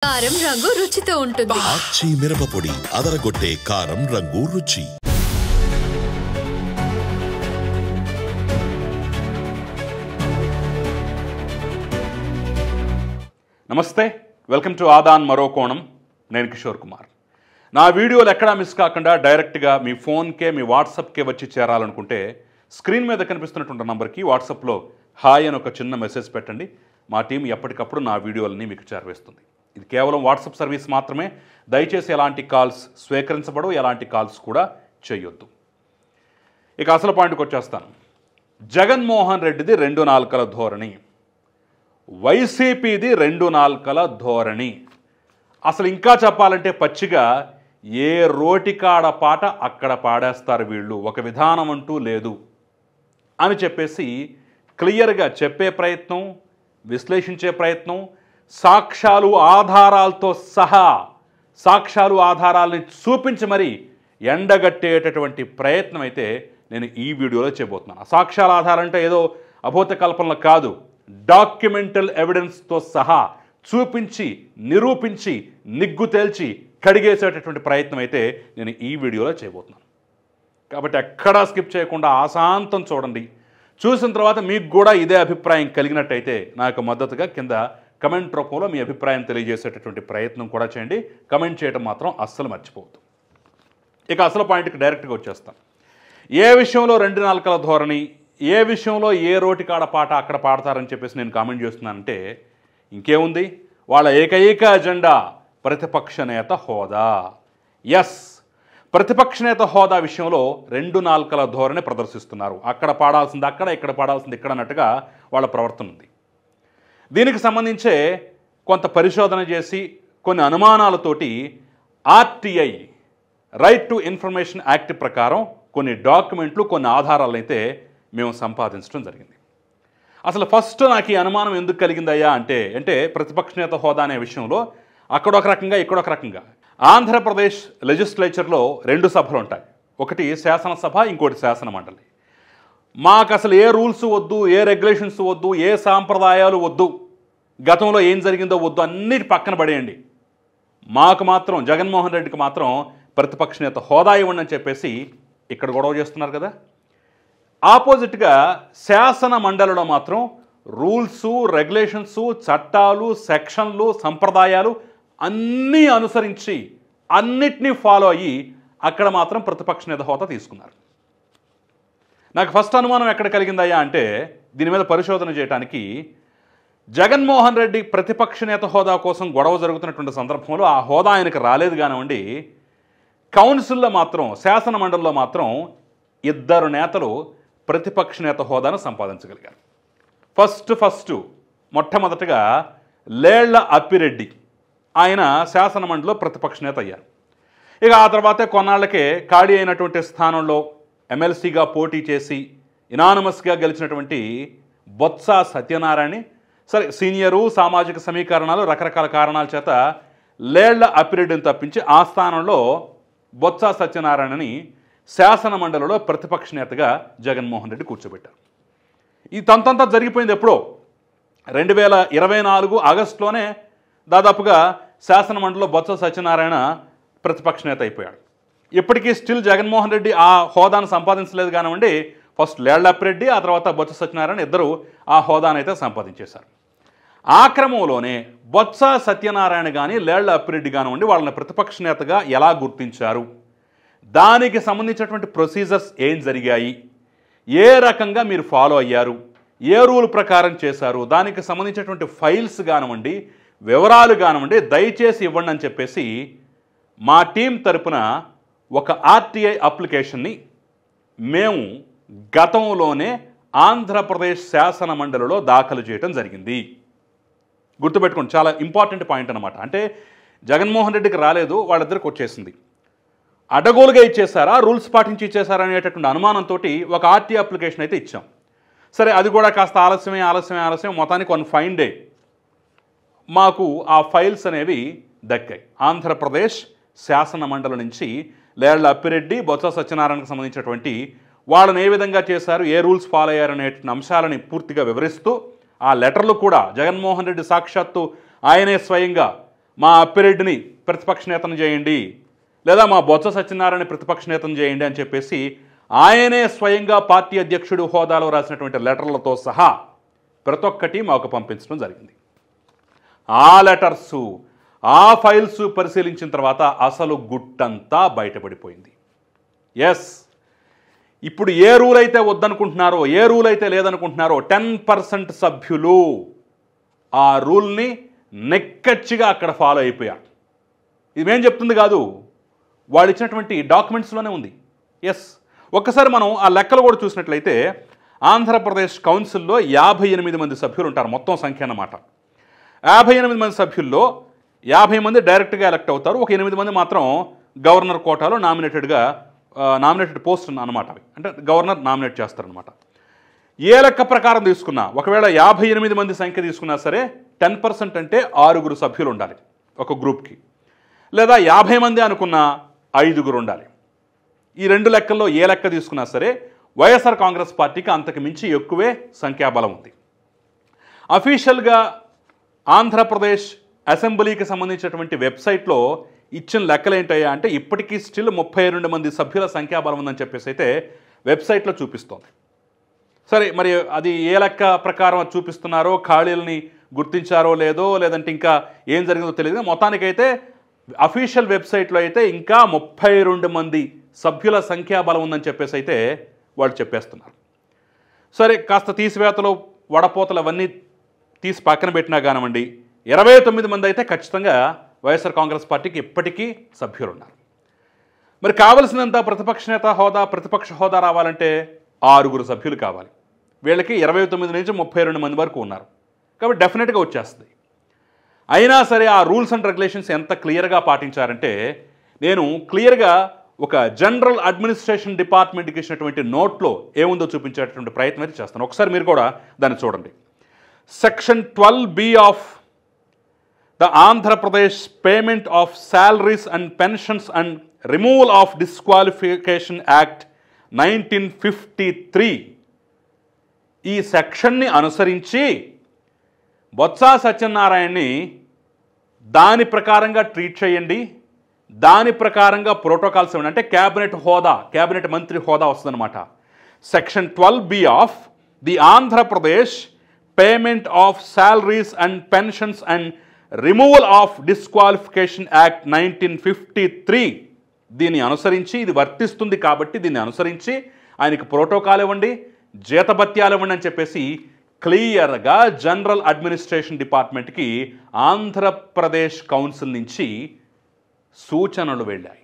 కారం రంగు రుచితో ఉంటుంది. ఆచి మిరపపొడి అదరగొట్టే కారం రంగు రుచి. నమస్తే, వెల్కమ్ టు ఆదాన్ మరో కోణం. నేను కిషోర్ కుమార్. నా వీడియోలు ఎక్కడా మిస్ కాకుండా డైరెక్ట్గా మీ ఫోన్కే మీ వాట్సాప్కే వచ్చి చేరాలనుకుంటే స్క్రీన్ మీద కనిపిస్తున్నటువంటి నంబర్కి వాట్సాప్లో హాయ్ అని ఒక చిన్న మెసేజ్ పెట్టండి. మా టీం ఎప్పటికప్పుడు నా వీడియోలని మీకు చేరవేస్తుంది. ఇది కేవలం వాట్సాప్ సర్వీస్ మాత్రమే. దయచేసి ఎలాంటి కాల్స్ స్వీకరించబడవు, ఎలాంటి కాల్స్ కూడా చేయొద్దు. ఇక అసలు పాయింట్కి వచ్చేస్తాను. జగన్మోహన్ రెడ్డిది 2 నాల్కల ధోరణి, వైసీపీది 2 నాల్కల ధోరణి. అసలు ఇంకా చెప్పాలంటే పచ్చిగా ఏ రోటికాడ పాట అక్కడ పాడేస్తారు వీళ్ళు, ఒక విధానం అంటూ లేదు అని చెప్పేసి క్లియర్గా చెప్పే ప్రయత్నం, విశ్లేషించే ప్రయత్నం, సాక్ష్యాలు ఆధారాలతో సహా సాక్ష్యాలు ఆధారాలని చూపించి మరీ ఎండగట్టేటటువంటి ప్రయత్నం అయితే నేను ఈ వీడియోలో చేయబోతున్నాను. సాక్ష్యాల ఆధారం అంటే ఏదో అభూత కల్పనలు కాదు, డాక్యుమెంటల్ ఎవిడెన్స్తో సహా చూపించి నిరూపించి నిగ్గు తేల్చి కడిగేసేటటువంటి ప్రయత్నం అయితే నేను ఈ వీడియోలో చేయబోతున్నాను. కాబట్టి ఎక్కడా స్కిప్ చేయకుండా ఆశాంతం చూడండి. చూసిన తర్వాత మీకు కూడా ఇదే అభిప్రాయం కలిగినట్టయితే నాకు మద్దతుగా కింద కమెంట్ రూపంలో మీ అభిప్రాయం తెలియజేసేటటువంటి ప్రయత్నం కూడా చేయండి. కమెంట్ చేయడం మాత్రం అస్సలు మర్చిపోవద్దు. ఇక అసలు పాయింట్కి డైరెక్ట్గా వచ్చేస్తాను. ఏ విషయంలో 2 నాల్కల ధోరణి, ఏ విషయంలో ఏ రోటికాడ పాట అక్కడ పాడతారని చెప్పేసి నేను కామెంట్ చేస్తున్నానంటే ఇంకేముంది, వాళ్ళ ఏకైక అజెండా ప్రతిపక్ష నేత హోదా. ఎస్, ప్రతిపక్ష నేత హోదా విషయంలో 2 నాల్కల ధోరణి ప్రదర్శిస్తున్నారు. అక్కడ పాడాల్సింది అక్కడ, ఇక్కడ పాడాల్సింది ఇక్కడ అన్నట్టుగా వాళ్ళ ప్రవర్తన ఉంది. దీనికి సంబంధించే కొంత పరిశోధన చేసి కొన్ని అనుమానాలతోటి RTI right to information act ప్రకారం కొన్ని డాక్యుమెంట్లు, కొన్ని ఆధారాలు అయితే మేము సంపాదించడం జరిగింది. అసలు ఫస్ట్ నాకు ఈ అనుమానం ఎందుకు కలిగిందయ్యా అంటే ప్రతిపక్ష నేత హోదా అనే విషయంలో అక్కడొక రకంగా ఇక్కడొక రకంగా. ఆంధ్రప్రదేశ్ లెజిస్లేచర్లో 2 సభలు ఉంటాయి, ఒకటి శాసనసభ, ఇంకోటి శాసన మండలి. మాకు అసలు ఏ రూల్స్ వద్దు, ఏ రెగ్యులేషన్స్ వద్దు, ఏ సాంప్రదాయాలు వద్దు, గతంలో ఏం జరిగిందో వద్దు, అన్నిటి పక్కన పడేయండి. మాకు మాత్రం జగన్మోహన్ రెడ్డికి మాత్రం ప్రతిపక్ష నేత హోదా ఇవ్వండి అని చెప్పేసి ఇక్కడ గొడవ చేస్తున్నారు కదా. ఆపోజిట్గా శాసన మండలిలో మాత్రం రూల్సు, రెగ్యులేషన్స్, చట్టాలు, సెక్షన్లు, సంప్రదాయాలు అన్నీ అనుసరించి అన్నిటినీ ఫాలో అయ్యి అక్కడ మాత్రం ప్రతిపక్ష నేత హోదా తీసుకున్నారు. నాకు ఫస్ట్ అనుమానం ఎక్కడ కలిగిందయ్యా అంటే దీని మీద పరిశోధన చేయడానికి జగన్మోహన్ రెడ్డి ప్రతిపక్ష నేత హోదా కోసం గొడవ జరుగుతున్నటువంటి సందర్భంలో ఆ హోదా ఆయనకు రాలేదు కానివ్వండి, కౌన్సిల్లో మాత్రం, శాసన మండలిలో మాత్రం 2 నేతలు ప్రతిపక్ష నేత హోదాను సంపాదించగలిగారు. ఫస్ట్ మొట్టమొదటిగా లేళ్ల అప్పిరెడ్డి, ఆయన శాసన మండలిలో ప్రతిపక్ష నేత అయ్యారు. ఇక ఆ తర్వాతే కొన్నాళ్ళకే ఖాళీ అయినటువంటి స్థానంలో ఎమ్మెల్సీగా పోటీ చేసి ఇనానమస్గా గెలిచినటువంటి బొత్స సత్యనారాయణ, సరే సీనియరు, సామాజిక సమీకరణాలు, రకరకాల కారణాల చేత లేళ్ల అప్పిరెడ్డిని తప్పించి ఆ స్థానంలో బొత్స సత్యనారాయణని శాసన మండలిలో ప్రతిపక్ష నేతగా జగన్మోహన్ రెడ్డి కూర్చోబెట్టారు. ఈ తంతంతా జరిగిపోయింది ఎప్పుడో 2024 ఆగస్టులోనే దాదాపుగా శాసన మండలిలో బొత్స సత్యనారాయణ ప్రతిపక్ష నేత అయిపోయాడు. ఇప్పటికీ స్టిల్ జగన్మోహన్ రెడ్డి ఆ హోదాను సంపాదించలేదు కానివ్వండి, ఫస్ట్ లేళ్ల అప్పిరెడ్డి, ఆ తర్వాత బొత్స సత్యనారాయణ ఇద్దరు ఆ హోదానైతే సంపాదించేశారు. ఆ క్రమంలోనే బొత్స సత్యనారాయణ కానీ లేళ్ల అప్పిరెడ్డి కానివ్వండి వాళ్ళని ప్రతిపక్ష నేతగా ఎలా గుర్తించారు, దానికి సంబంధించినటువంటి ప్రొసీజర్స్ ఏం జరిగాయి, ఏ రకంగా మీరు ఫాలో అయ్యారు, ఏ రూల్ ప్రకారం చేశారు, దానికి సంబంధించినటువంటి ఫైల్స్ కానివ్వండి, వివరాలు కానివ్వండి దయచేసి ఇవ్వండి అని చెప్పేసి మా టీం తరపున ఒక ఆర్టీఐ అప్లికేషన్ని మేము గతంలోనే ఆంధ్రప్రదేశ్ శాసన మండలిలో దాఖలు చేయడం జరిగింది. గుర్తుపెట్టుకోండి, చాలా ఇంపార్టెంట్ పాయింట్ అనమాట. అంటే జగన్మోహన్ రెడ్డికి రాలేదు, వాళ్ళిద్దరికి వచ్చేసింది. అడ్డగోలుగా ఇచ్చేసారా, రూల్స్ పాటించి ఇచ్చేసారా అనేటటువంటి అనుమానంతో ఒక ఆర్టీఐ అప్లికేషన్ అయితే ఇచ్చాం. సరే, అది కూడా కాస్త ఆలస్యమే మొత్తానికి 1 ఫైన్ డే మాకు ఆ ఫైల్స్ అనేవి దక్కాయి. ఆంధ్రప్రదేశ్ శాసన మండలి నుంచి లేళ్ల అప్పిరెడ్డి, బొత్స సత్యనారాయణకు సంబంధించినటువంటి వాళ్ళని ఏ విధంగా చేశారు, ఏ రూల్స్ ఫాలో అయ్యారనే అంశాలని పూర్తిగా వివరిస్తూ ఆ లెటర్లు కూడా జగన్మోహన్ రెడ్డి సాక్షాత్తు ఆయనే స్వయంగా మా అప్పిరెడ్డిని ప్రతిపక్ష నేతను చేయండి, లేదా మా బొత్స సత్యనారాయణ ప్రతిపక్ష నేతను చేయండి అని చెప్పేసి ఆయనే స్వయంగా పార్టీ అధ్యక్షుడు హోదాలో రాసినటువంటి లెటర్లతో సహా ప్రతి ఒక్కటి మాకు పంపించడం జరిగింది. ఆ లెటర్సు, ఆ ఫైల్స్ పరిశీలించిన తర్వాత అసలు గుట్టంతా బయటపడిపోయింది. ఎస్, ఇప్పుడు ఏ రూల్ అయితే వద్దనుకుంటున్నారో, ఏ రూల్ అయితే లేదనుకుంటున్నారో 10% సభ్యులు ఆ రూల్ని నెక్కచ్చిగా అక్కడ ఫాలో అయిపోయారు. ఇది మేం చెప్తుంది కాదు, వాళ్ళు ఇచ్చినటువంటి డాక్యుమెంట్స్లోనే ఉంది. ఎస్, ఒక్కసారి మనం ఆ లెక్కలు కూడా చూసినట్లయితే ఆంధ్రప్రదేశ్ కౌన్సిల్లో 58 మంది సభ్యులు ఉంటారు, మొత్తం సంఖ్య అన్నమాట. 58 మంది సభ్యుల్లో 50 మంది డైరెక్ట్గా ఎలక్ట్ అవుతారు, ఒక 8 మంది మాత్రం గవర్నర్ కోటాలో నామినేటెడ్ పోస్ట్ అన్నమాట. అవి అంటే గవర్నర్ నామినేట్ చేస్తారనమాట. ఏ లెక్క ప్రకారం తీసుకున్నా, ఒకవేళ 58 మంది సంఖ్య తీసుకున్నా సరే 10% అంటే 6 సభ్యులు ఉండాలి ఒక గ్రూప్కి, లేదా 50 మంది అనుకున్నా 5 ఉండాలి. ఈ రెండు లెక్కల్లో ఏ లెక్క తీసుకున్నా సరే వైఎస్ఆర్ కాంగ్రెస్ పార్టీకి అంతకు మించి ఎక్కువే సంఖ్యాబలం ఉంది. అఫీషియల్గా ఆంధ్రప్రదేశ్ అసెంబ్లీకి సంబంధించినటువంటి వెబ్సైట్లో ఇచ్చిన లెక్కలు ఏంటయ్యా అంటే ఇప్పటికీ స్టిల్ 32 మంది సభ్యుల సంఖ్యాబలం ఉందని చెప్పేసి అయితే వెబ్సైట్లో చూపిస్తోంది. సరే, మరి అది ఏ లెక్క ప్రకారం చూపిస్తున్నారో, ఖాళీలని గుర్తించారో లేదో, లేదంటే ఇంకా ఏం జరిగిందో తెలియదు. మొత్తానికైతే అఫీషియల్ వెబ్సైట్లో అయితే ఇంకా 32 మంది సభ్యుల సంఖ్యాబలం ఉందని చెప్పేసి అయితే వాళ్ళు చెప్పేస్తున్నారు. సరే, కాస్త తీసివేతలు, వడపోతలు అవన్నీ తీసి పక్కన పెట్టినా కానివ్వండి, 29 మంది అయితే ఖచ్చితంగా వైఎస్ఆర్ కాంగ్రెస్ పార్టీకి ఇప్పటికీ సభ్యులు ఉన్నారు. మరి కావలసినంత ప్రతిపక్ష హోదా రావాలంటే 6 సభ్యులు కావాలి. వీళ్ళకి 29 నుంచి 32 మంది వరకు ఉన్నారు కాబట్టి డెఫినెట్గా వచ్చేస్తుంది. అయినా సరే ఆ రూల్స్ అండ్ రెగ్యులేషన్స్ ఎంత క్లియర్గా పాటించారంటే, నేను క్లియర్గా ఒక జనరల్ అడ్మినిస్ట్రేషన్ డిపార్ట్మెంట్కి ఇచ్చినటువంటి నోట్లో ఏముందో చూపించేటటువంటి ప్రయత్నం అయితే చేస్తాను. ఒకసారి మీరు కూడా దాన్ని చూడండి. Section 12B of the Andhra Pradesh payment of salaries and pensions and removal of disqualification act 1953 ఈ సెక్షన్ని అనుసరించి బొత్స సత్యనారాయణని దాని ప్రకారంగా ట్రీట్ చేయండి, దాని ప్రకారంగా ప్రోటోకాల్స్ ఇవ్వండి. అంటే క్యాబినెట్ మంత్రి హోదా వస్తుందన్నమాట. Section 12B of the Andhra Pradesh payment of salaries and pensions and removal of disqualification act 1953 దీన్ని అనుసరించి, ఇది వర్తిస్తుంది కాబట్టి దీన్ని అనుసరించి ఆయనకి ప్రోటోకాల్ ఇవ్వండి, జీతభత్యాలు ఇవ్వండి అని చెప్పేసి క్లియర్గా జనరల్ అడ్మినిస్ట్రేషన్ డిపార్ట్మెంట్కి ఆంధ్రప్రదేశ్ కౌన్సిల్ నుంచి సూచనలు వెళ్ళాయి,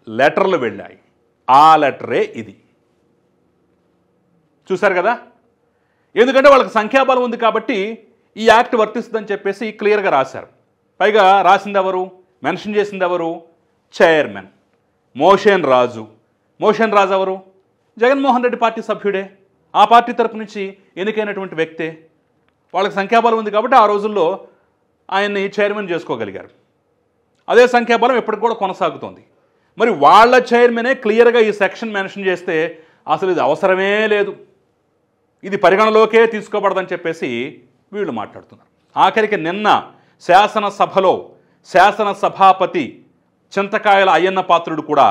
లెటర్లు వెళ్ళాయి. ఆ లెటరే ఇది. చూశారు కదా, ఎందుకంటే వాళ్ళకి సంఖ్యాబలం ఉంది కాబట్టి ఈ యాక్ట్ వర్తిస్తుందని చెప్పేసి క్లియర్గా రాశారు. పైగా రాసింది ఎవరు, మెన్షన్ చేసింది ఎవరు? చైర్మన్ మోషన్ రాజు ఎవరు? జగన్మోహన్ రెడ్డి పార్టీ సభ్యుడే, ఆ పార్టీ తరపు నుంచి ఎన్నికైనటువంటి వ్యక్తే. వాళ్ళకి సంఖ్యాబలం ఉంది కాబట్టి ఆ రోజుల్లో ఆయన్ని చైర్మన్ చేసుకోగలిగారు. అదే సంఖ్యాబలం ఇప్పటికి కూడా కొనసాగుతోంది. మరి వాళ్ళ చైర్మనే క్లియర్గా ఈ సెక్షన్ మెన్షన్ చేస్తే అసలు ఇది అవసరమే లేదు, ఇది పరిగణలోకే తీసుకోబడదని చెప్పేసి వీళ్ళు మాట్లాడుతున్నారు. ఆఖరికి నిన్న శాసనసభలో శాసనసభాపతి చింతకాయల అయ్యన్న పాత్రుడు కూడా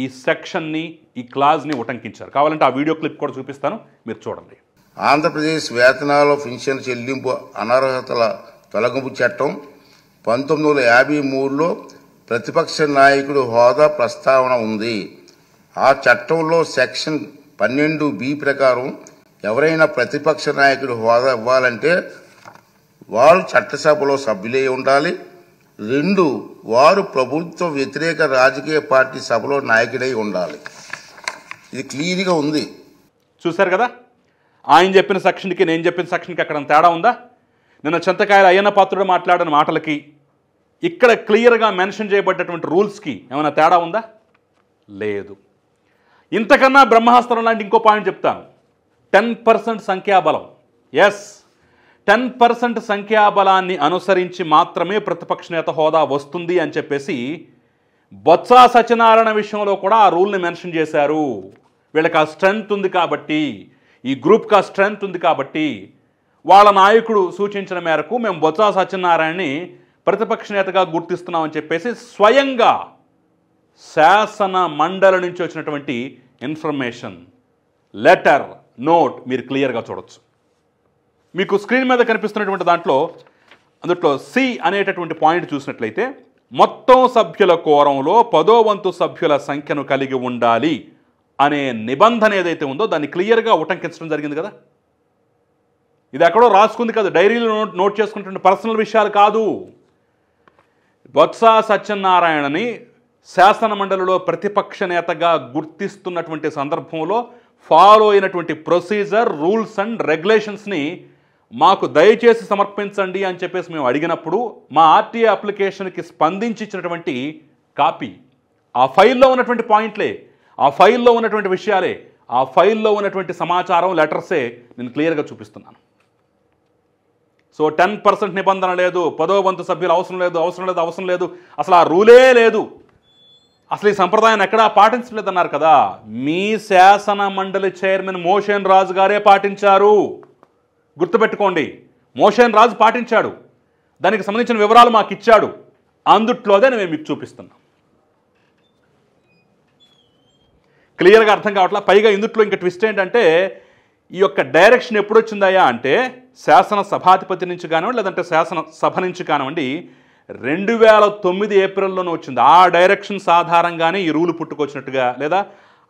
ఈ సెక్షన్ని, ఈ క్లాజ్ని ఉటంకించారు. కావాలంటే ఆ వీడియో క్లిప్ కూడా చూపిస్తాను, మీరు చూడండి. ఆంధ్రప్రదేశ్ వేతనాల పెన్షన్ చెల్లింపు అనర్హతల తొలగింపు చట్టం 1953లో ప్రతిపక్ష నాయకుడు హోదా ప్రస్తావన ఉంది. ఆ చట్టంలో సెక్షన్ 12B ప్రకారం ఎవరైనా ప్రతిపక్ష నాయకుడు హోదా ఇవ్వాలంటే వారు చట్టసభలో సభ్యులే ఉండాలి. 2, వారు ప్రభుత్వ వ్యతిరేక రాజకీయ పార్టీ సభలో నాయకుడై ఉండాలి. ఇది క్లియర్గా ఉంది. చూశారు కదా, ఆయన చెప్పిన సెక్షన్కి నేను చెప్పిన సెక్షన్కి అక్కడ తేడా ఉందా? నిన్న చింతకాయల అయ్యన్న పాత్రుడు మాట్లాడిన మాటలకి ఇక్కడ క్లియర్గా మెన్షన్ చేయబడ్డటువంటి రూల్స్కి ఏమైనా తేడా ఉందా? లేదు. ఇంతకన్నా బ్రహ్మాస్త్రం లాంటి ఇంకో పాయింట్ చెప్తాను. 10% సంఖ్యాబలం. ఎస్, 10% సంఖ్యాబలాన్ని అనుసరించి మాత్రమే ప్రతిపక్ష నేత హోదా వస్తుంది అని చెప్పేసి బొత్స సత్యనారాయణ విషయంలో కూడా ఆ రూల్ని మెన్షన్ చేశారు. వీళ్ళకి ఆ స్ట్రెంగ్త్ ఉంది కాబట్టి, ఈ గ్రూప్కి ఆ స్ట్రెంగ్త్ ఉంది కాబట్టి వాళ్ళ నాయకుడు సూచించిన మేరకు మేము బొత్స సత్యనారాయణని ప్రతిపక్ష నేతగా గుర్తిస్తున్నామని చెప్పేసి స్వయంగా శాసన మండలి నుంచి వచ్చినటువంటి ఇన్ఫర్మేషన్, లెటర్, నోట్ మీరు క్లియర్గా చూడొచ్చు. మీకు స్క్రీన్ మీద కనిపిస్తున్నటువంటి అందులో సి అనేటటువంటి పాయింట్ చూసినట్లయితే మొత్తం సభ్యుల కోరంలో 10వ వంతు సభ్యుల సంఖ్యను కలిగి ఉండాలి అనే నిబంధన ఏదైతే ఉందో దాన్ని క్లియర్గా ఉటంకించడం జరిగింది కదా. ఇది ఎక్కడో రాసుకుంది కాదు, డైరీలో నోట్ చేసుకుంటున్న పర్సనల్ విషయాలు కాదు. బొత్స సత్యనారాయణని శాసన మండలిలో ప్రతిపక్ష నేతగా గుర్తిస్తున్నటువంటి సందర్భంలో ఫాలో అయినటువంటి ప్రొసీజర్, రూల్స్ అండ్ రెగ్యులేషన్స్ని మాకు దయచేసి సమర్పించండి అని చెప్పేసి మేము అడిగినప్పుడు మా ఆర్టీఏ అప్లికేషన్కి స్పందించి ఇచ్చినటువంటి కాపీ, ఆ ఫైల్లో ఉన్నటువంటి పాయింట్లే, ఆ ఫైల్లో ఉన్నటువంటి విషయాలే, ఆ ఫైల్లో ఉన్నటువంటి సమాచారం, లెటర్సే నేను క్లియర్గా చూపిస్తున్నాను. సో 10% నిబంధన లేదు, 10వ వంతు సభ్యులు అవసరం లేదు, అసలు ఆ రూలే లేదు, అసలు ఈ సంప్రదాయాన్ని ఎక్కడా పాటించలేదన్నారు కదా. మీ శాసన మండలి చైర్మన్ మోషన్ రాజు గారే పాటించారు. గుర్తుపెట్టుకోండి, మోషన్ రాజు పాటించాడు. దానికి సంబంధించిన వివరాలు మాకు ఇచ్చాడు. అందుట్లోదే మేము మీకు చూపిస్తున్నాం. క్లియర్గా అర్థం కావట్లా. పైగా ఇందుట్లో ఇంకా ట్విస్ట్ ఏంటంటే ఈ యొక్క డైరెక్షన్ ఎప్పుడు వచ్చిందయ్యా అంటే శాసన సభాధిపతి నుంచి కానివ్వండి, లేదంటే శాసన సభ నుంచి కానివ్వండి 2009 ఏప్రిల్లోనే వచ్చింది. ఆ డైరెక్షన్స్ ఆధారంగానే ఈ రూల్ పుట్టుకొచ్చినట్టుగా, లేదా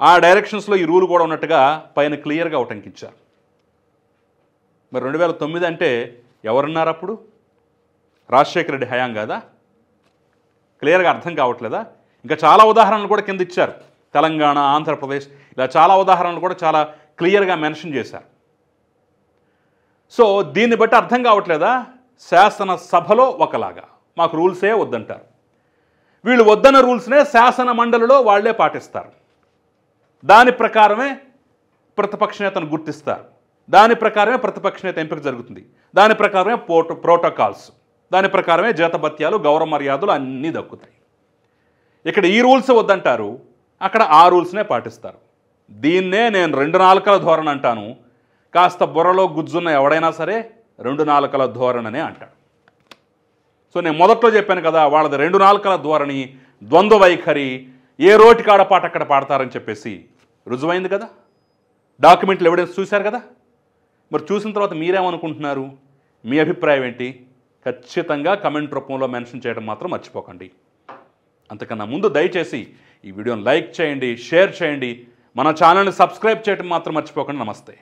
ఆ డైరెక్షన్స్లో ఈ రూల్ కూడా ఉన్నట్టుగా పైన క్లియర్గా ఉటంకించారు. మరి 2009 అంటే ఎవరున్నారు అప్పుడు? రాజశేఖర రెడ్డి హయాం కదా? క్లియర్గా అర్థం కావట్లేదా? ఇంకా చాలా ఉదాహరణలు కూడా కింద ఇచ్చారు. తెలంగాణ, ఆంధ్రప్రదేశ్, ఇలా చాలా ఉదాహరణలు కూడా చాలా క్లియర్గా మెన్షన్ చేశారు. సో దీన్ని బట్టి అర్థం కావట్లేదా? శాసన సభలో ఒకలాగా మాకు రూల్సే వద్దంటారు, వీళ్ళు వద్దన్న రూల్స్నే శాసన మండలిలో వాళ్లే పాటిస్తారు. దాని ప్రకారమే ప్రతిపక్ష నేతను గుర్తిస్తారు, దాని ప్రకారమే ప్రతిపక్ష నేత ఎంపిక జరుగుతుంది, దాని ప్రకారమే ప్రోటోకాల్స్, దాని ప్రకారమే జీతభత్యాలు, గౌరవ మర్యాదలు అన్నీ దక్కుతాయి. ఇక్కడ ఈ రూల్స్ వద్దంటారు, అక్కడ ఆ రూల్స్నే పాటిస్తారు. దీన్నే నేను 2 నాలుకల ధోరణి అంటాను. కాస్త బుర్రలో గుజ్జున్న ఎవడైనా సరే 2 నాలుకల ధోరణనే అంటాడు. సో నేను మొదట్లో చెప్పాను కదా, వాళ్ళది 2 నాలుకల ధోరణి, ద్వంద్వ వైఖరి, ఏ రోటికాడ పాట అక్కడ పాడతారని చెప్పేసి రుజువైంది కదా. డాక్యుమెంట్లు ఎవిడెన్స్ చూశారు కదా. మరి చూసిన తర్వాత మీరేమనుకుంటున్నారు? మీ అభిప్రాయం ఏంటి? ఖచ్చితంగా కమెంట్ రూపంలో మెన్షన్ చేయడం మాత్రం మర్చిపోకండి. అంతకన్నా ముందు దయచేసి ఈ వీడియోని లైక్ చేయండి, షేర్ చేయండి, మన ఛానల్ని సబ్స్క్రైబ్ చేయడం మాత్రం మర్చిపోకండి. నమస్తే.